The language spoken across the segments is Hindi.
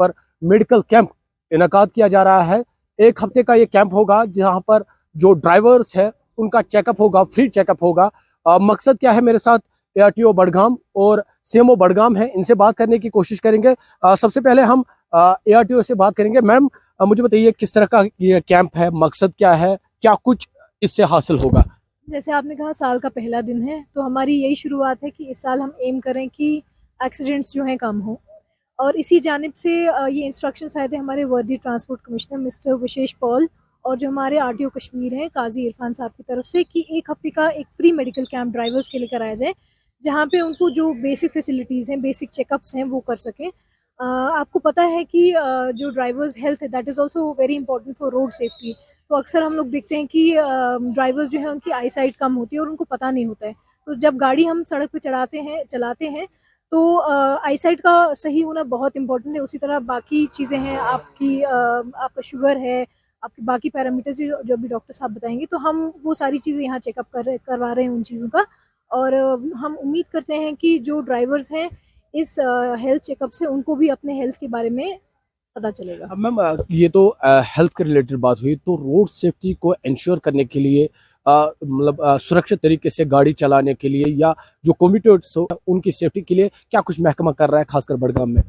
पर मेडिकल कैंप इनकाद किया जा रहा है। 1 हफ्ते का ये कैंप होगा जहां पर जो ड्राइवर्स है उनका चेकअप होगा, फ्री चेकअप होगा। मकसद क्या है, मेरे साथ ARTO बडगाम और CMO बडगाम है, इनसे बात करने की कोशिश करेंगे। सबसे पहले हम ARTO से बात करेंगे। मैम, मुझे बताइए किस तरह का ये कैंप है, मकसद क्या है, क्या कुछ इससे हासिल होगा? जैसे आपने कहा साल का पहला दिन है, तो हमारी यही शुरुआत है कि इस साल हम एम करें कि एक्सीडेंट्स जो हैं कम हो। और इसी जानिब से ये इंस्ट्रक्शंस आए थे हमारे वर्दी ट्रांसपोर्ट कमिश्नर मिस्टर विशेष पॉल और जो हमारे RTO कश्मीर हैं काजी इरफान साहब की तरफ से कि 1 हफ्ते का एक फ्री मेडिकल कैंप ड्राइवर्स के लिए कराया जाए, जहाँ पे उनको जो बेसिक फैसिलिटीज़ हैं, बेसिक चेकअप्स हैं, वो कर सकें। आपको पता है कि जो ड्राइवर्स हेल्थ है that is also very important for road safety. तो अक्सर हम लोग देखते हैं कि ड्राइवर्स जो है उनकी आई साइट कम होती है और उनको पता नहीं होता है। तो जब गाड़ी हम सड़क पे चलाते हैं तो आई साइट का सही होना बहुत इंपॉर्टेंट है। उसी तरह बाकी चीज़ें हैं, आपका शुगर है, आपके बाकी पैरामीटर्स जो भी डॉक्टर साहब बताएंगे, तो हम वो सारी चीज़ें यहाँ चेकअप करवा रहे हैं उन चीज़ों का। और हम उम्मीद करते हैं कि जो ड्राइवर्स हैं इस हेल्थ चेकअप से उनको भी अपने हेल्थ के बारे में पता चलेगा। अब मैम, ये तो हेल्थ के रिलेटेड बात हुई, तो रोड सेफ्टी को इंश्योर करने के लिए मतलब सुरक्षित तरीके से गाड़ी चलाने के लिए या जो कम्यूटर्स हो उनकी सेफ्टी के लिए क्या कुछ महकमा कर रहा है, खासकर बडगाम में?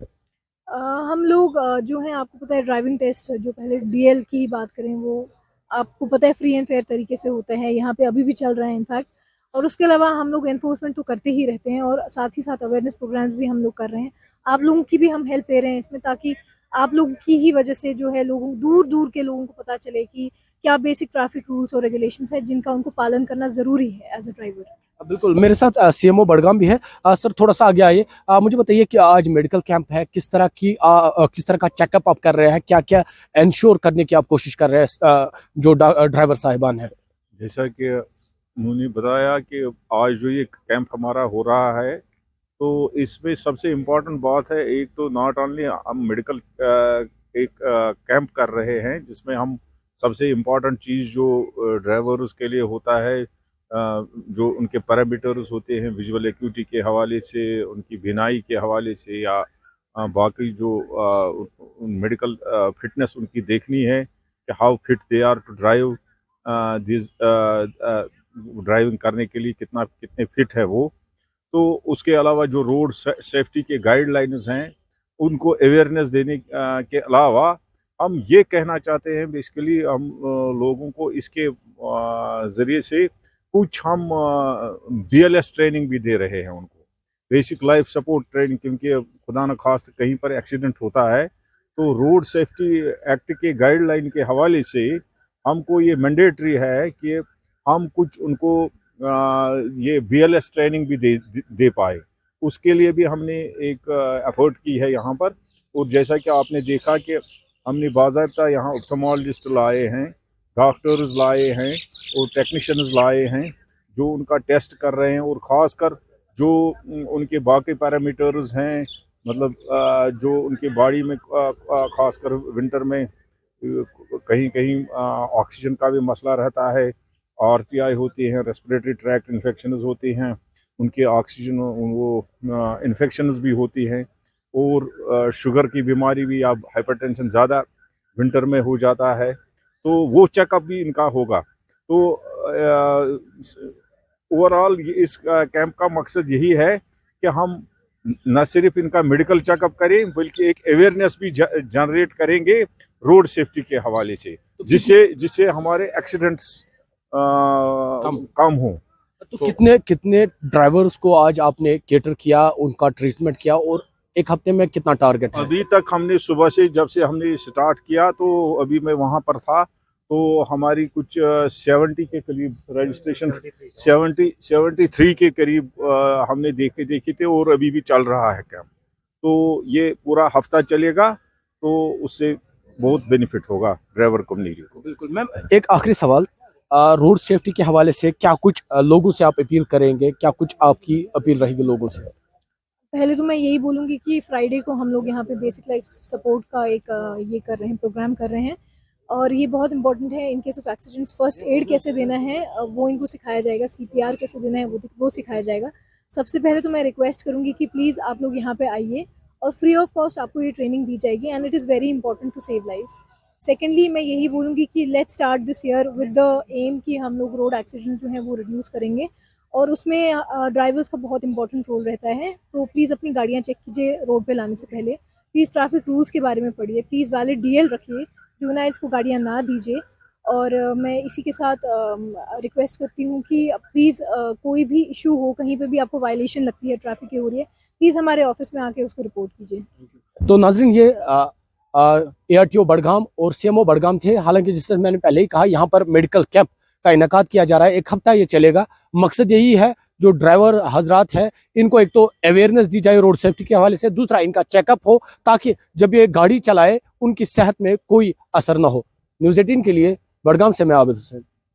हम लोग जो हैं, आपको पता है ड्राइविंग टेस्ट जो पहले DL की बात करें, वो आपको पता है फ्री एंड फेयर तरीके से होता है, यहाँ पे अभी भी चल रहा है इनफैक्ट। और उसके अलावा हम लोग एनफोर्समेंट तो करते ही रहते हैं और साथ ही साथ अवेयरनेस प्रोग्राम्स भी हम लोग कर रहे हैं। आप लोगों की भी हम हेल्प ले रहे हैं इसमें, ताकि आप लोगों की ही वजह से जो है लोगों दूर दूर के लोगों को पता चले कि क्या बेसिक ट्रैफिक रूल्स और रेगुलेशंस है जिनका उनको पालन करना ज़रूरी है एज अ ड्राइवर। बिल्कुल, मेरे साथ CMO बडगाम भी है। सर, थोड़ा सा आगे आइए। मुझे बताइए कि आज मेडिकल कैंप है, किस तरह का चेकअप आप कर रहे हैं, क्या क्या इंश्योर करने की आप कोशिश कर रहे हैं जो ड्राइवर साहिबान है? जैसा कि उन्होंने बताया कि आज जो ये कैंप हमारा हो रहा है, तो इसमें सबसे इम्पोर्टेंट बात है, एक तो नॉट ओनली हम मेडिकल एक कैंप कर रहे हैं जिसमें हम सबसे इम्पोर्टेंट चीज़ जो ड्राइवर्स के लिए होता है, जो उनके पैरामीटर्स होते हैं विजुअल एक्यूटी के हवाले से, उनकी बिनाई के हवाले से, या बाकी जो मेडिकल फिटनेस उनकी देखनी है कि how fit they are to drive this driving करने के लिए कितने फिट है वो। तो उसके अलावा जो रोड सेफ्टी के गाइडलाइंस हैं उनको अवेयरनेस देने के अलावा हम ये कहना चाहते हैं, बेसिकली हम लोगों को इसके ज़रिए से कुछ हम BLS ट्रेनिंग भी दे रहे हैं उनको, बेसिक लाइफ सपोर्ट ट्रेनिंग, क्योंकि खुदा न खास्त कहीं पर एक्सीडेंट होता है तो रोड सेफ्टी एक्ट के गाइडलाइन के हवाले से हमको ये मैंडेटरी है कि हम कुछ उनको ये BLS ट्रेनिंग भी दे पाए। उसके लिए भी हमने एक एफर्ट की है यहाँ पर। और जैसा कि आपने देखा कि हमने बाज़ाब्ता यहाँ ऑप्थेमोलॉजिस्ट लाए हैं, डॉक्टर्स लाए हैं और टेक्नीशियंस लाए हैं जो उनका टेस्ट कर रहे हैं, और ख़ासकर जो उनके बाकी पैरामीटर्स हैं, मतलब जो उनके बॉडी में ख़ासकर विंटर में कहीं कहीं ऑक्सीजन का भी मसला रहता है, RTI होती हैं, रेस्पिरेटरी ट्रैक्ट इन्फेक्शंस होती हैं, उनके ऑक्सीजन वो इन्फेक्शंस भी होती हैं, और शुगर की बीमारी भी, या हाइपरटेंशन ज़्यादा विंटर में हो जाता है, तो वो चेकअप भी इनका होगा। तो ओवरऑल इस कैंप का मकसद यही है कि हम न सिर्फ इनका मेडिकल चेकअप करें बल्कि एक अवेयरनेस भी जनरेट करेंगे रोड सेफ्टी के हवाले से, जिससे हमारे एक्सीडेंट्स कम हो। तो कितने ड्राइवर्स को आज आपने केटर किया, उनका ट्रीटमेंट किया, और 1 हफ्ते में कितना टारगेट है? अभी तक हमने सुबह से, जब से हमने स्टार्ट किया, तो अभी मैं वहाँ पर था, तो हमारी कुछ 70 के करीब रजिस्ट्रेशन, 73 के करीब हमने देखे थे, और अभी भी चल रहा है कैंप। तो ये पूरा हफ्ता चलेगा, तो उससे बहुत बेनिफिट होगा ड्राइवर कम्युनिटी को। बिल्कुल मैम, एक आखिरी सवाल, रोड सेफ्टी के हवाले से क्या कुछ लोगों से आप अपील करेंगे, क्या कुछ आपकी अपील रहेगी लोगों से? पहले तो मैं यही बोलूँगी कि फ्राइडे को हम लोग यहाँ पे बेसिक लाइफ सपोर्ट का एक ये कर रहे हैं, प्रोग्राम कर रहे हैं, और ये बहुत इंपॉर्टेंट है। In case of accidents first aid कैसे देना है वो इनको सिखाया जाएगा, CPR कैसे देना है वो सिखाया जाएगा। सबसे पहले तो मैं रिक्वेस्ट करूँगी कि प्लीज़ आप लोग यहाँ पे आइए और फ्री ऑफ कॉस्ट आपको ये ट्रेनिंग दी जाएगी and it is very important to save lives. Secondly मैं यही बोलूँगी कि let's start this year with the aim कि हम लोग रोड एक्सीडेंट जो हैं वो रिड्यूस करेंगे और उसमें ड्राइवर्स का बहुत इंपॉर्टेंट रोल रहता है। तो प्लीज़ अपनी गाड़ियाँ चेक कीजिए रोड पे लाने से पहले, प्लीज़ ट्रैफिक रूल्स के बारे में पढ़िए, प्लीज़ वैलिड डीएल रखिए, जुवेनाइल्स को गाड़ियाँ ना दीजिए। और मैं इसी के साथ रिक्वेस्ट करती हूँ कि प्लीज़ कोई भी इशू हो, कहीं पे भी आपको वायलेशन लगती है ट्रैफिक की हो रही है, प्लीज़ हमारे ऑफिस में आके उसको रिपोर्ट कीजिए। तो नाजरीन ये ARTO बड़गाम और CMO बड़गाम थे। हालांकि जिससे मैंने पहले ही कहा यहाँ पर मेडिकल कैंप का इनेकाद किया जा रहा है, 1 हफ्ता ये चलेगा। मकसद यही है जो ड्राइवर हजरात है इनको एक तो अवेयरनेस दी जाए रोड सेफ्टी के हवाले से, दूसरा इनका चेकअप हो ताकि जब ये गाड़ी चलाए उनकी सेहत में कोई असर ना हो। न्यूज़ 18 के लिए बड़गाम से मैं आबिद हुसैन।